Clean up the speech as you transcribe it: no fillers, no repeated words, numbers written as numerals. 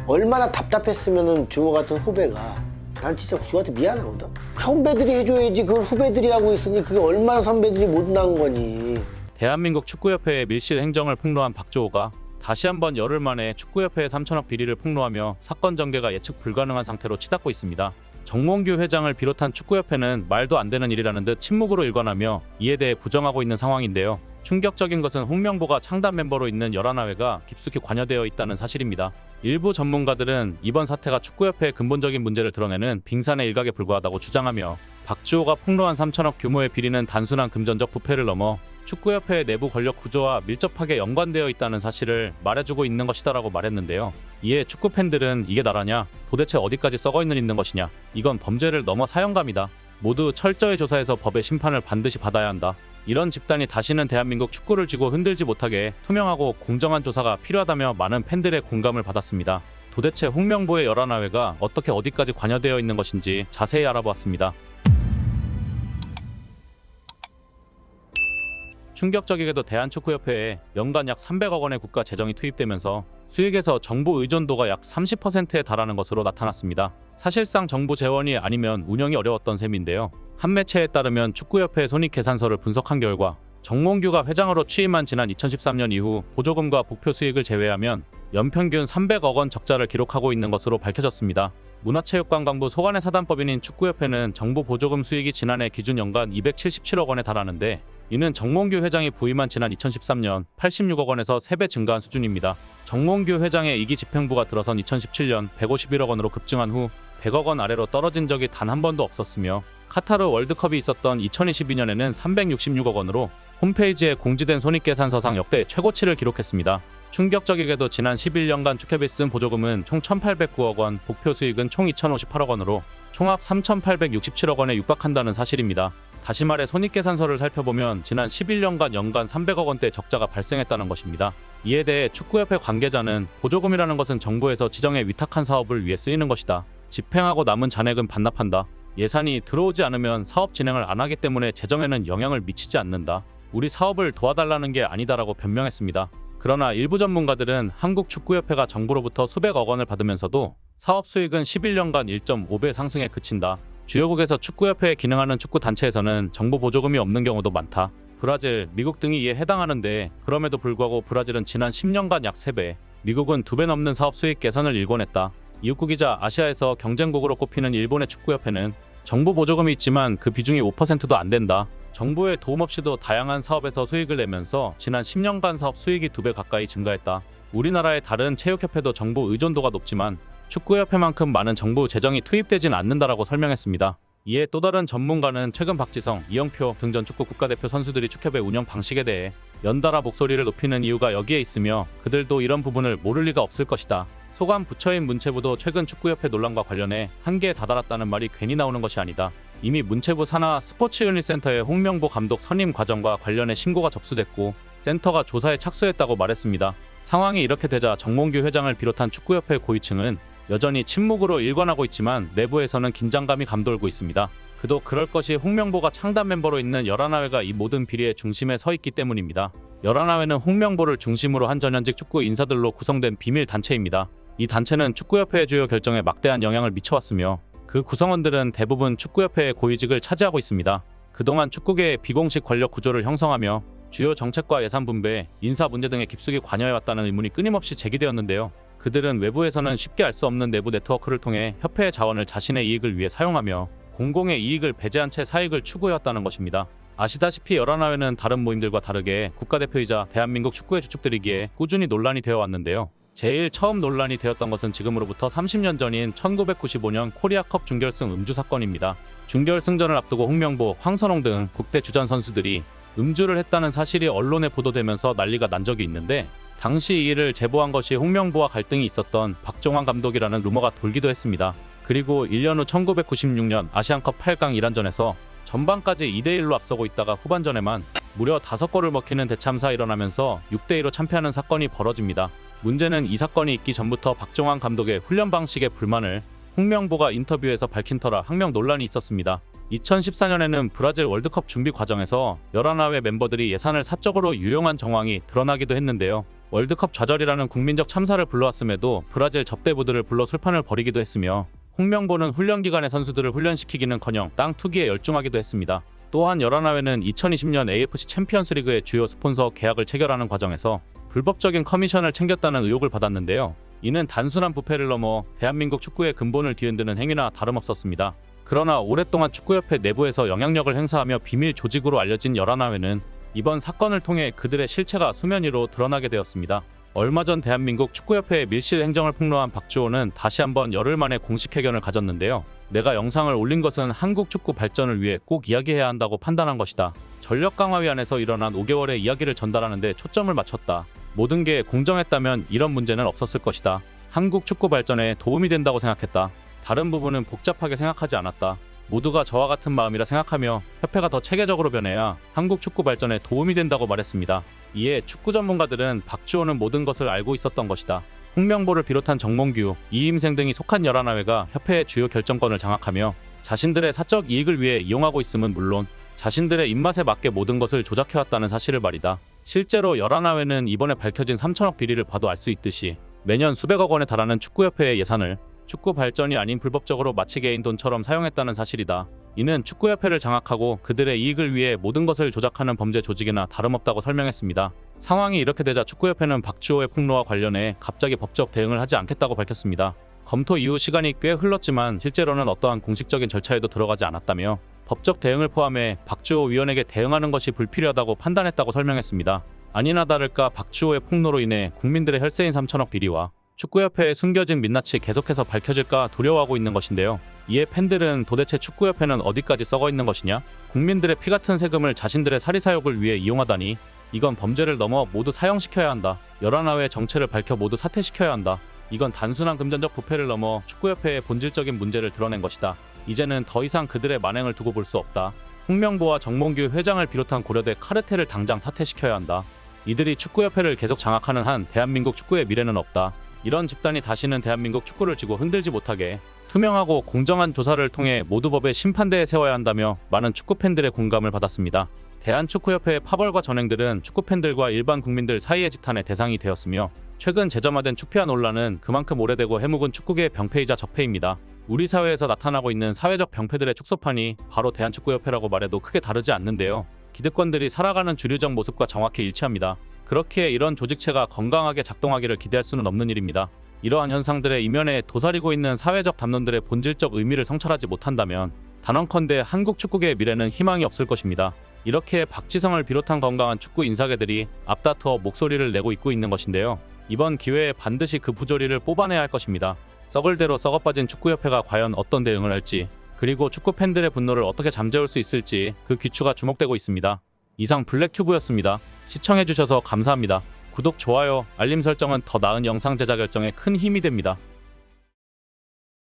얼마나 답답했으면은 주호 같은 후배가, 난 진짜 주호한테 미안하거든. 선배들이 해줘야지 그걸 후배들이 하고 있으니 그게 얼마나 선배들이 못난 거니. 대한민국 축구협회의 밀실 행정을 폭로한 박주호가 다시 한번 열흘 만에 축구협회의 3천억 비리를 폭로하며 사건 전개가 예측 불가능한 상태로 치닫고 있습니다. 정몽규 회장을 비롯한 축구협회는 말도 안 되는 일이라는 듯 침묵으로 일관하며 이에 대해 부정하고 있는 상황인데요. 충격적인 것은 홍명보가 창단 멤버로 있는 11화회가 깊숙이 관여되어 있다는 사실입니다. 일부 전문가들은 이번 사태가 축구협회의 근본적인 문제를 드러내는 빙산의 일각에 불과하다고 주장하며 박주호가 폭로한 3천억 규모의 비리는 단순한 금전적 부패를 넘어 축구협회의 내부 권력 구조와 밀접하게 연관되어 있다는 사실을 말해주고 있는 것이다라고 말했는데요. 이에 축구 팬들은 이게 나라냐? 도대체 어디까지 썩어 있는 것이냐? 이건 범죄를 넘어 사형감이다. 모두 철저히 조사해서 법의 심판을 반드시 받아야 한다. 이런 집단이 다시는 대한민국 축구를 쥐고 흔들지 못하게 투명하고 공정한 조사가 필요하다며 많은 팬들의 공감을 받았습니다. 도대체 홍명보의 11화회가 어떻게 어디까지 관여되어 있는 것인지 자세히 알아보았습니다. 충격적이게도 대한축구협회에 연간 약 300억 원의 국가 재정이 투입되면서 수익에서 정부 의존도가 약 30%에 달하는 것으로 나타났습니다. 사실상 정부 재원이 아니면 운영이 어려웠던 셈인데요. 한 매체에 따르면 축구협회 손익계산서를 분석한 결과 정몽규가 회장으로 취임한 지난 2013년 이후 보조금과 복표 수익을 제외하면 연평균 300억 원 적자를 기록하고 있는 것으로 밝혀졌습니다. 문화체육관광부 소관의 사단법인인 축구협회는 정부 보조금 수익이 지난해 기준 연간 277억 원에 달하는데 이는 정몽규 회장이 부임한 지난 2013년 86억 원에서 3배 증가한 수준입니다. 정몽규 회장의 이기 집행부가 들어선 2017년 151억 원으로 급증한 후 100억 원 아래로 떨어진 적이 단 한 번도 없었으며 카타르 월드컵이 있었던 2022년에는 366억 원으로 홈페이지에 공지된 손익계산서상 역대 최고치를 기록했습니다. 충격적이게도 지난 11년간 축협이 쓴 보조금은 총 1,809억 원, 복표 수익은 총 2,058억 원으로 총합 3,867억 원에 육박한다는 사실입니다. 다시 말해 손익계산서를 살펴보면 지난 11년간 연간 300억 원대 적자가 발생했다는 것입니다. 이에 대해 축구협회 관계자는 보조금이라는 것은 정부에서 지정해 위탁한 사업을 위해 쓰이는 것이다. 집행하고 남은 잔액은 반납한다. 예산이 들어오지 않으면 사업 진행을 안 하기 때문에 재정에는 영향을 미치지 않는다. 우리 사업을 도와달라는 게 아니다라고 변명했습니다. 그러나 일부 전문가들은 한국축구협회가 정부로부터 수백억 원을 받으면서도 사업 수익은 11년간 1.5배 상승에 그친다. 주요국에서 축구협회에 기능하는 축구단체에서는 정부 보조금이 없는 경우도 많다. 브라질, 미국 등이 이에 해당하는데 그럼에도 불구하고 브라질은 지난 10년간 약 3배, 미국은 2배 넘는 사업 수익 개선을 일궈냈다. 이웃국이자 아시아에서 경쟁국으로 꼽히는 일본의 축구협회는 정부 보조금이 있지만 그 비중이 5%도 안 된다. 정부의 도움 없이도 다양한 사업에서 수익을 내면서 지난 10년간 사업 수익이 2배 가까이 증가했다. 우리나라의 다른 체육협회도 정부 의존도가 높지만 축구협회만큼 많은 정부 재정이 투입되진 않는다라고 설명했습니다. 이에 또 다른 전문가는 최근 박지성, 이영표 등 전 축구 국가대표 선수들이 축협의 운영 방식에 대해 연달아 목소리를 높이는 이유가 여기에 있으며 그들도 이런 부분을 모를 리가 없을 것이다. 소관 부처인 문체부도 최근 축구협회 논란과 관련해 한계에 다다랐다는 말이 괜히 나오는 것이 아니다. 이미 문체부 산하 스포츠윤리센터의 홍명보 감독 선임 과정과 관련해 신고가 접수됐고 센터가 조사에 착수했다고 말했습니다. 상황이 이렇게 되자 정몽규 회장을 비롯한 축구협회 고위층은 여전히 침묵으로 일관하고 있지만 내부에서는 긴장감이 감돌고 있습니다. 그도 그럴 것이 홍명보가 창단 멤버로 있는 11화회가 이 모든 비리의 중심에 서 있기 때문입니다. 11화회는 홍명보를 중심으로 한 전현직 축구 인사들로 구성된 비밀 단체입니다. 이 단체는 축구협회의 주요 결정에 막대한 영향을 미쳐왔으며 그 구성원들은 대부분 축구협회의 고위직을 차지하고 있습니다. 그동안 축구계의 비공식 권력 구조를 형성하며 주요 정책과 예산 분배, 인사 문제 등에 깊숙이 관여해왔다는 의문이 끊임없이 제기되었는데요. 그들은 외부에서는 쉽게 알 수 없는 내부 네트워크를 통해 협회의 자원을 자신의 이익을 위해 사용하며 공공의 이익을 배제한 채 사익을 추구해왔다는 것입니다. 아시다시피 11화회는 다른 모임들과 다르게 국가대표이자 대한민국 축구의 주축들이기에 꾸준히 논란이 되어 왔는데요. 제일 처음 논란이 되었던 것은 지금으로부터 30년 전인 1995년 코리아컵 준결승 음주 사건입니다. 준결승전을 앞두고 홍명보, 황선홍 등 국대 주전 선수들이 음주를 했다는 사실이 언론에 보도되면서 난리가 난 적이 있는데 당시 이 일을 제보한 것이 홍명보와 갈등이 있었던 박종환 감독이라는 루머가 돌기도 했습니다. 그리고 1년 후 1996년 아시안컵 8강 이란전에서 전반까지 2대1로 앞서고 있다가 후반전에만 무려 5골을 먹히는 대참사 일어나면서 6대2로 참패하는 사건이 벌어집니다. 문제는 이 사건이 있기 전부터 박종환 감독의 훈련 방식에 불만을 홍명보가 인터뷰에서 밝힌 터라 항명 논란이 있었습니다. 2014년에는 브라질 월드컵 준비 과정에서 11화회 멤버들이 예산을 사적으로 유용한 정황이 드러나기도 했는데요. 월드컵 좌절이라는 국민적 참사를 불러왔음에도 브라질 접대부들을 불러 술판을 벌이기도 했으며 홍명보는 훈련 기간에 선수들을 훈련시키기는커녕 땅 투기에 열중하기도 했습니다. 또한 열하나회는 2020년 AFC 챔피언스리그의 주요 스폰서 계약을 체결하는 과정에서 불법적인 커미션을 챙겼다는 의혹을 받았는데요. 이는 단순한 부패를 넘어 대한민국 축구의 근본을 뒤흔드는 행위나 다름없었습니다. 그러나 오랫동안 축구협회 내부에서 영향력을 행사하며 비밀 조직으로 알려진 열하나회는 이번 사건을 통해 그들의 실체가 수면 위로 드러나게 되었습니다. 얼마 전 대한민국 축구협회의 밀실 행정을 폭로한 박주호는 다시 한번 열흘 만에 공식 회견을 가졌는데요. 내가 영상을 올린 것은 한국 축구 발전을 위해 꼭 이야기해야 한다고 판단한 것이다. 전력 강화위안에서 일어난 5개월의 이야기를 전달하는 데 초점을 맞췄다. 모든 게 공정했다면 이런 문제는 없었을 것이다. 한국 축구 발전에 도움이 된다고 생각했다. 다른 부분은 복잡하게 생각하지 않았다. 모두가 저와 같은 마음이라 생각하며 협회가 더 체계적으로 변해야 한국 축구 발전에 도움이 된다고 말했습니다. 이에 축구 전문가들은 박주호는 모든 것을 알고 있었던 것이다. 홍명보를 비롯한 정몽규, 이임생 등이 속한 열하나회가 협회의 주요 결정권을 장악하며 자신들의 사적 이익을 위해 이용하고 있음은 물론 자신들의 입맛에 맞게 모든 것을 조작해왔다는 사실을 말이다. 실제로 열하나회는 이번에 밝혀진 3천억 비리를 봐도 알 수 있듯이 매년 수백억 원에 달하는 축구협회의 예산을 축구 발전이 아닌 불법적으로 마치 개인 돈처럼 사용했다는 사실이다. 이는 축구협회를 장악하고 그들의 이익을 위해 모든 것을 조작하는 범죄 조직이나 다름없다고 설명했습니다. 상황이 이렇게 되자 축구협회는 박주호의 폭로와 관련해 갑자기 법적 대응을 하지 않겠다고 밝혔습니다. 검토 이후 시간이 꽤 흘렀지만 실제로는 어떠한 공식적인 절차에도 들어가지 않았다며 법적 대응을 포함해 박주호 위원에게 대응하는 것이 불필요하다고 판단했다고 설명했습니다. 아니나 다를까 박주호의 폭로로 인해 국민들의 혈세인 3천억 비리와 축구협회의 숨겨진 민낯이 계속해서 밝혀질까 두려워하고 있는 것인데요. 이에 팬들은 도대체 축구협회는 어디까지 썩어 있는 것이냐? 국민들의 피 같은 세금을 자신들의 사리사욕을 위해 이용하다니 이건 범죄를 넘어 모두 사형시켜야 한다. 열하나회의 정체를 밝혀 모두 사퇴시켜야 한다. 이건 단순한 금전적 부패를 넘어 축구협회의 본질적인 문제를 드러낸 것이다. 이제는 더 이상 그들의 만행을 두고 볼 수 없다. 홍명보와 정몽규 회장을 비롯한 고려대 카르텔을 당장 사퇴시켜야 한다. 이들이 축구협회를 계속 장악하는 한 대한민국 축구의 미래는 없다. 이런 집단이 다시는 대한민국 축구를 쥐고 흔들지 못하게 투명하고 공정한 조사를 통해 모두 법의 심판대에 세워야 한다며 많은 축구팬들의 공감을 받았습니다. 대한축구협회의 파벌과 전횡들은 축구팬들과 일반 국민들 사이의 지탄의 대상이 되었으며 최근 재점화된 축피아 논란은 그만큼 오래되고 해묵은 축구계의 병폐이자 적폐입니다. 우리 사회에서 나타나고 있는 사회적 병폐들의 축소판이 바로 대한축구협회라고 말해도 크게 다르지 않는데요. 기득권들이 살아가는 주류적 모습과 정확히 일치합니다. 그렇기에 이런 조직체가 건강하게 작동하기를 기대할 수는 없는 일입니다. 이러한 현상들의 이면에 도사리고 있는 사회적 담론들의 본질적 의미를 성찰하지 못한다면 단언컨대 한국 축구계의 미래는 희망이 없을 것입니다. 이렇게 박지성을 비롯한 건강한 축구 인사계들이 앞다투어 목소리를 내고 있는 것인데요. 이번 기회에 반드시 그 부조리를 뽑아내야 할 것입니다. 썩을 대로 썩어빠진 축구협회가 과연 어떤 대응을 할지, 그리고 축구 팬들의 분노를 어떻게 잠재울 수 있을지 그 귀추가 주목되고 있습니다. 이상 블랙튜브였습니다. 시청해주셔서 감사합니다. 구독, 좋아요, 알림 설정은 더 나은 영상 제작 결정에 큰 힘이 됩니다.